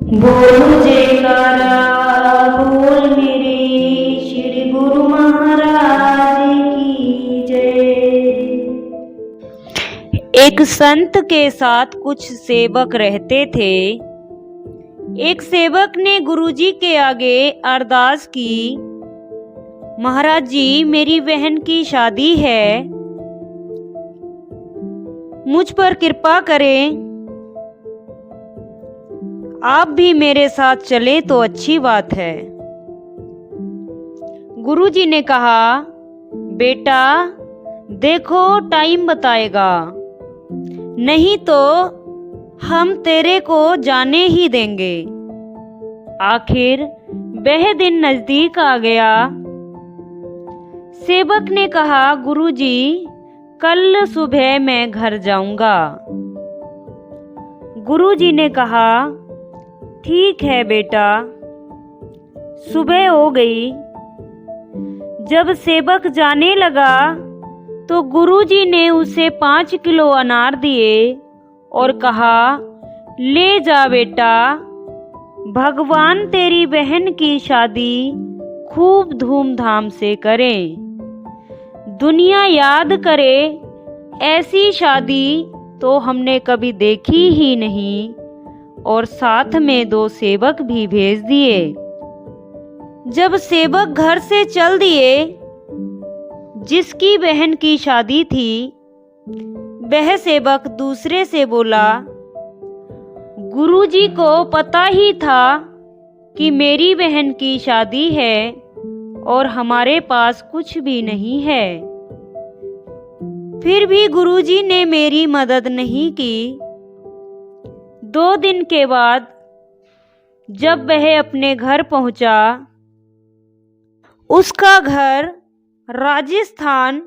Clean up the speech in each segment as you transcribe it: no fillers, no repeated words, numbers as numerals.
बोलो जयकारा, बोल मेरे श्री गुरु महाराज की जय। एक संत के साथ कुछ सेवक रहते थे। एक सेवक ने गुरुजी के आगे अरदास की, महाराज जी मेरी बहन की शादी है, मुझ पर कृपा करें, आप भी मेरे साथ चले तो अच्छी बात है। गुरुजी ने कहा, बेटा देखो टाइम बताएगा, नहीं तो हम तेरे को जाने ही देंगे। आखिर वह दिन नजदीक आ गया। सेवक ने कहा, गुरुजी कल सुबह मैं घर जाऊंगा। गुरुजी ने कहा, ठीक है बेटा। सुबह हो गई। जब सेवक जाने लगा तो गुरुजी ने उसे 5 किलो अनार दिए और कहा, ले जा बेटा, भगवान तेरी बहन की शादी खूब धूमधाम से करें, दुनिया याद करे ऐसी शादी तो हमने कभी देखी ही नहीं। और साथ में 2 सेवक भी भेज दिए। जब सेवक घर से चल दिए, जिसकी बहन की शादी थी, वह सेवक दूसरे से बोला, गुरुजी को पता ही था कि मेरी बहन की शादी है और हमारे पास कुछ भी नहीं है, फिर भी गुरुजी ने मेरी मदद नहीं की। 2 दिन के बाद जब वह अपने घर पहुंचा, उसका घर राजस्थान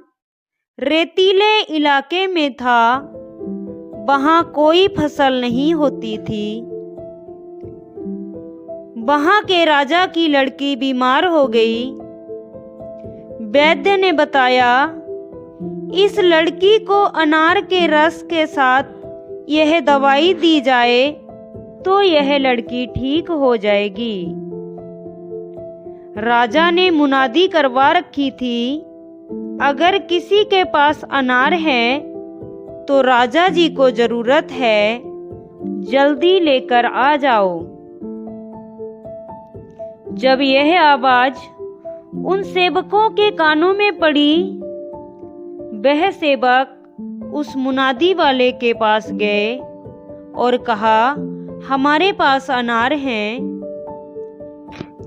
रेतीले इलाके में था। वहां कोई फसल नहीं होती थी। वहां के राजा की लड़की बीमार हो गई। वैद्य ने बताया, इस लड़की को अनार के रस के साथ यह दवाई दी जाए तो यह लड़की ठीक हो जाएगी। राजा ने मुनादी करवा रखी थी, अगर किसी के पास अनार है तो राजा जी को जरूरत है, जल्दी लेकर आ जाओ। जब यह आवाज उन सेवकों के कानों में पड़ी, वह सेवक उस मुनादी वाले के पास गए और कहा, हमारे पास अनार हैं।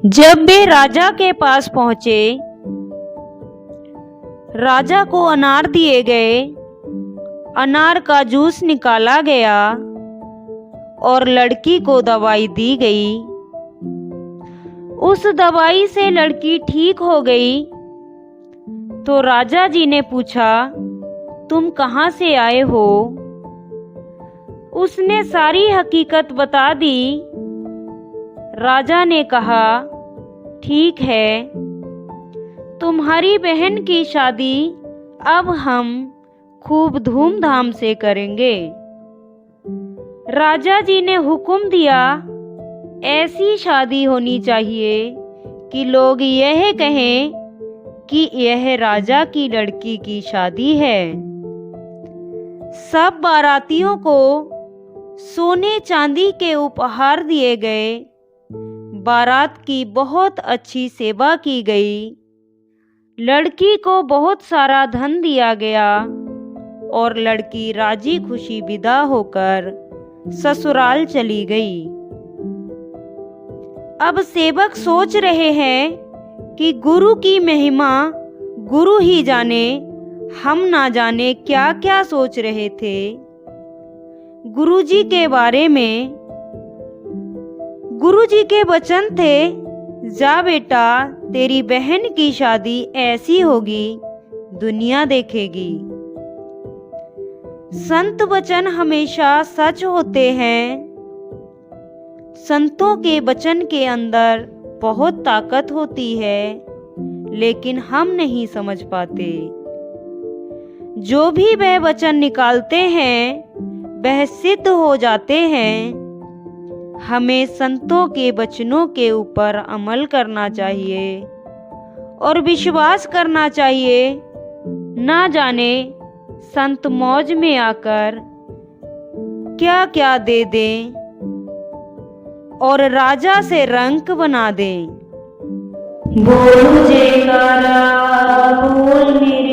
जब वे राजा के पास पहुंचे, राजा को अनार दिए गए, अनार का जूस निकाला गया और लड़की को दवाई दी गई। उस दवाई से लड़की ठीक हो गई। तो राजा जी ने पूछा, तुम कहाँ से आए हो? उसने सारी हकीकत बता दी। राजा ने कहा, ठीक है, तुम्हारी बहन की शादी अब हम खूब धूमधाम से करेंगे। राजा जी ने हुक्म दिया, ऐसी शादी होनी चाहिए कि लोग यह कहें कि यह राजा की लड़की की शादी है। सब बारातियों को सोने चांदी के उपहार दिए गए। बारात की बहुत अच्छी सेवा की गई। लड़की को बहुत सारा धन दिया गया और लड़की राजी खुशी विदा होकर ससुराल चली गई। अब सेवक सोच रहे हैं कि गुरु की महिमा गुरु ही जाने, हम ना जाने क्या क्या सोच रहे थे गुरुजी के बारे में। गुरुजी के वचन थे, जा बेटा, तेरी बहन की शादी ऐसी होगी, दुनिया देखेगी। संत वचन हमेशा सच होते हैं। संतों के वचन के अंदर बहुत ताकत होती है, लेकिन हम नहीं समझ पाते। जो भी वह वचन निकालते हैं वह सिद्ध हो जाते हैं। हमें संतों के वचनों के ऊपर अमल करना चाहिए और विश्वास करना चाहिए। ना जाने संत मौज में आकर क्या क्या दे दें और राजा से रंक बना दें। बोल जयकारा बोल मेरे